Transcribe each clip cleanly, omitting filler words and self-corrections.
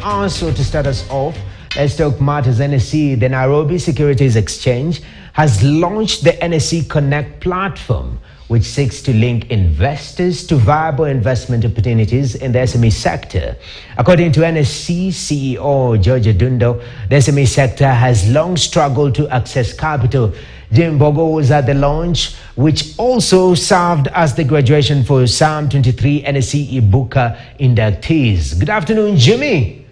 Also, to start us off, let's talk matters. NSE, the Nairobi Securities Exchange, has launched the NSE Connect platform, which seeks to link investors to viable investment opportunities in the SME sector. According to NSE CEO George Dundo, the SME sector has long struggled to access capital. Jim Bogo was at the launch, which also served as the graduation for SAM 23 NSE Ibuka inductees. Good afternoon, Jimmy.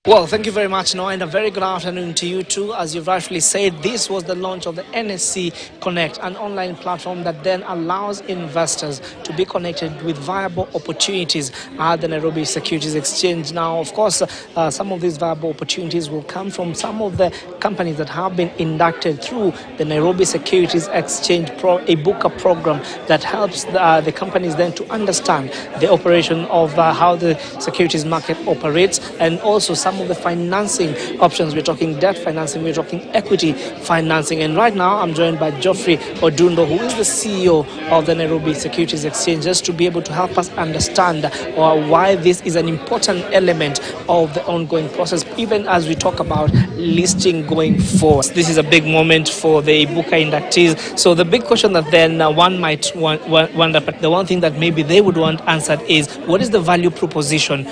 Well, thank you very much, Noah, and a very good afternoon to you too. As you've rightfully said, this was the launch of the NSE Connect, an online platform that then allows investors to be connected with viable opportunities at the Nairobi Securities Exchange. Now, of course, some of these viable opportunities will come from some of the companies that have been inducted through the Nairobi Securities Exchange Ibuka program that helps the companies then to understand the operation of how the securities market operates, and also some of the financing options. We're talking debt financing, we're talking equity financing. And right now I'm joined by Geoffrey Odundo, who is the CEO of the Nairobi Securities Exchange, just to be able to help us understand why this is an important element of the ongoing process, even as we talk about listing going forward. This is a big moment for the Ibuka inductees. So the big question that then one might wonder, but the one thing that maybe they would want answered is, what is the value proposition?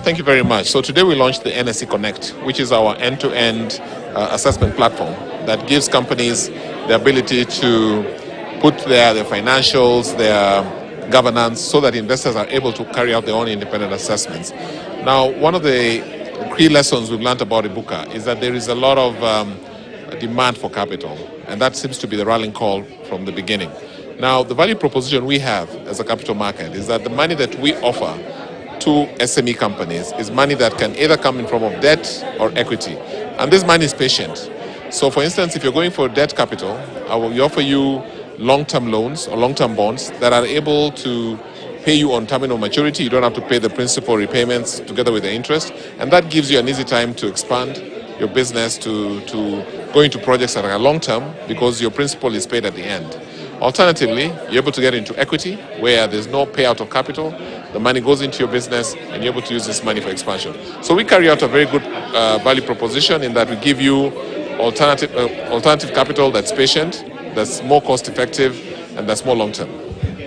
Thank you very much. So today we launched the NSE Connect, which is our end-to-end assessment platform that gives companies the ability to put their financials, their governance, so that investors are able to carry out their own independent assessments. Now, one of the key lessons we've learned about Ibuka is that there is a lot of demand for capital, and that seems to be the rallying call from the beginning. Now, the value proposition we have as a capital market is that the money that we offer to SME companies is money that can either come in form of debt or equity. And this money is patient. So for instance, if you're going for debt capital, we offer you long-term loans or long-term bonds that are able to pay you on terminal maturity. You don't have to pay the principal repayments together with the interest. And that gives you an easy time to expand your business, to go into projects that are long-term, because your principal is paid at the end. Alternatively, you're able to get into equity where there's no payout of capital. The money goes into your business and you're able to use this money for expansion. So we carry out a very good value proposition in that we give you alternative capital that's patient, that's more cost effective, and that's more long term.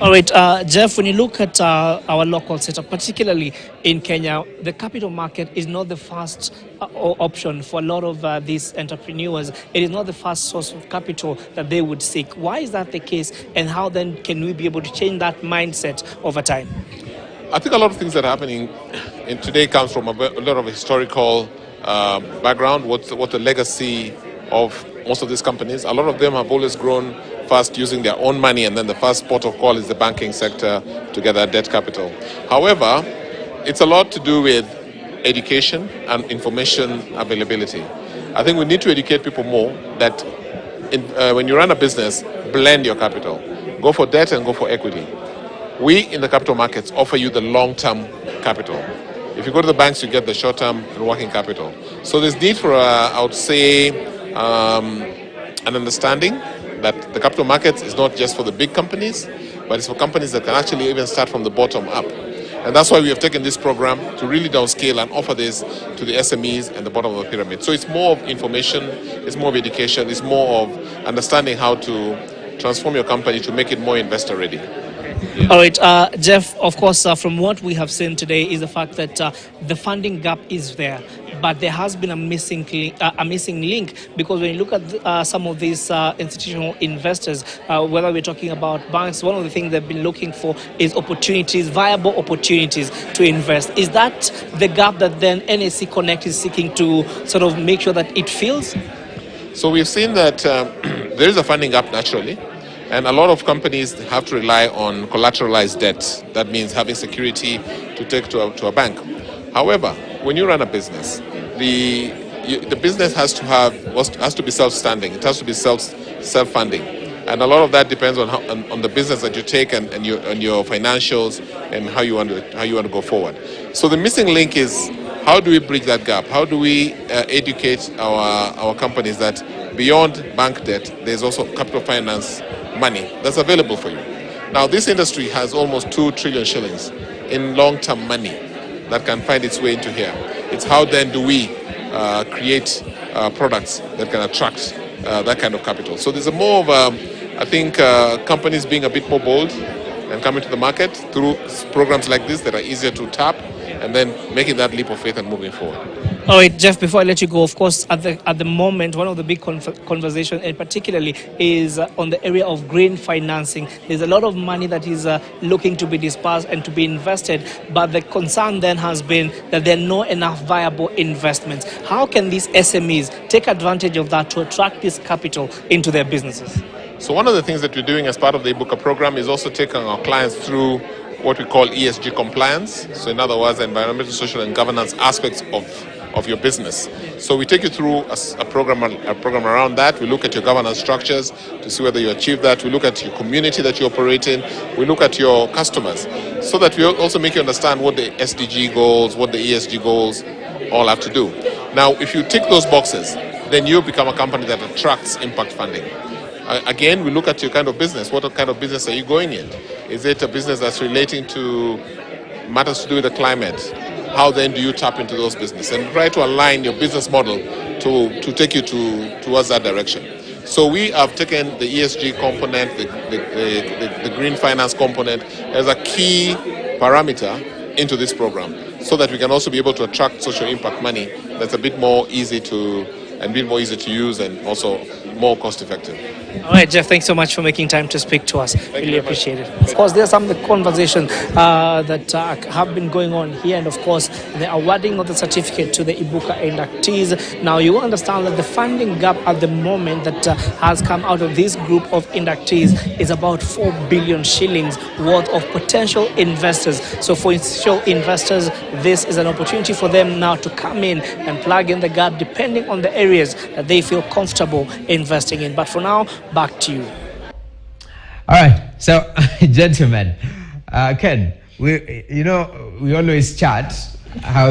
All right, Jeff, when you look at our local setup, particularly in Kenya, the capital market is not the first option for a lot of these entrepreneurs. It is not the first source of capital that they would seek. Why is that the case, and how then can we be able to change that mindset over time? I think a lot of things that are happening in today comes from a lot of historical background, what the legacy of most of these companies. A lot of them have always grown fast using their own money, and then the first port of call is the banking sector to get that debt capital. However, it's a lot to do with education and information availability. I think we need to educate people more that when you run a business, blend your capital. Go for debt and go for equity. We in the capital markets offer you the long-term capital. If you go to the banks, you get the short-term and working capital. So there's need for, I would say, an understanding that the capital markets is not just for the big companies, but it's for companies that can actually even start from the bottom up. And that's why we have taken this program to really downscale and offer this to the SMEs and the bottom of the pyramid. So it's more of information, it's more of education, it's more of understanding how to transform your company to make it more investor ready. Yeah. All right, Jeff, of course, from what we have seen today is the fact that the funding gap is there, but there has been a missing link, because when you look at some of these institutional investors, whether we're talking about banks, one of the things they've been looking for is opportunities, viable opportunities to invest. Is that the gap that then NSE Connect is seeking to sort of make sure that it fills? So we've seen that there is a funding gap naturally. And a lot of companies have to rely on collateralized debt. That means having security to take to a bank. However, when you run a business, the business has to be self-standing. It has to be self-funding, and a lot of that depends on the business that you take and your financials and how you want to go forward. So the missing link is, how do we bridge that gap? How do we educate our companies that beyond bank debt, there's also capital finance money that's available for you? Now, this industry has almost 2 trillion shillings in long-term money that can find its way into here. It's how then do we create products that can attract that kind of capital. So there's a more of, I think, companies being a bit more bold and coming to the market through programs like this that are easier to tap, and then making that leap of faith and moving forward. All right, Jeff, before I let you go, of course, at the moment, one of the big conversation, and particularly, is on the area of green financing. There's a lot of money that is looking to be dispersed and to be invested, but the concern then has been that there are not enough viable investments. How can these SMEs take advantage of that to attract this capital into their businesses? So one of the things that we're doing as part of the Ibuka program is also taking our clients through what we call ESG compliance. So in other words, the environmental, social, and governance aspects of your business. So we take you through a program around that. We look at your governance structures to see whether you achieve that. We look at your community that you operate in. We look at your customers, so that we also make you understand what the SDG goals, what the ESG goals all have to do. Now, if you tick those boxes, then you become a company that attracts impact funding. Again, we look at your kind of business. What kind of business are you going in? Is it a business that's relating to matters to do with the climate? How then do you tap into those businesses and try to align your business model to take you towards that direction? So we have taken the ESG component, the green finance component as a key parameter into this program, so that we can also be able to attract social impact money that's a bit more easy to use and also more cost effective. All right, Jeff, thanks so much for making time to speak to us. Really appreciate it. Of course, there are some of the conversations that have been going on here, and of course, the awarding of the certificate to the Ibuka inductees. Now, you understand that the funding gap at the moment that has come out of this group of inductees is about 4 billion shillings worth of potential investors. So for institutional investors, this is an opportunity for them now to come in and plug in the gap depending on the areas that they feel comfortable investing in. But for now, back to you. All right, so gentlemen, Ken, we always chat how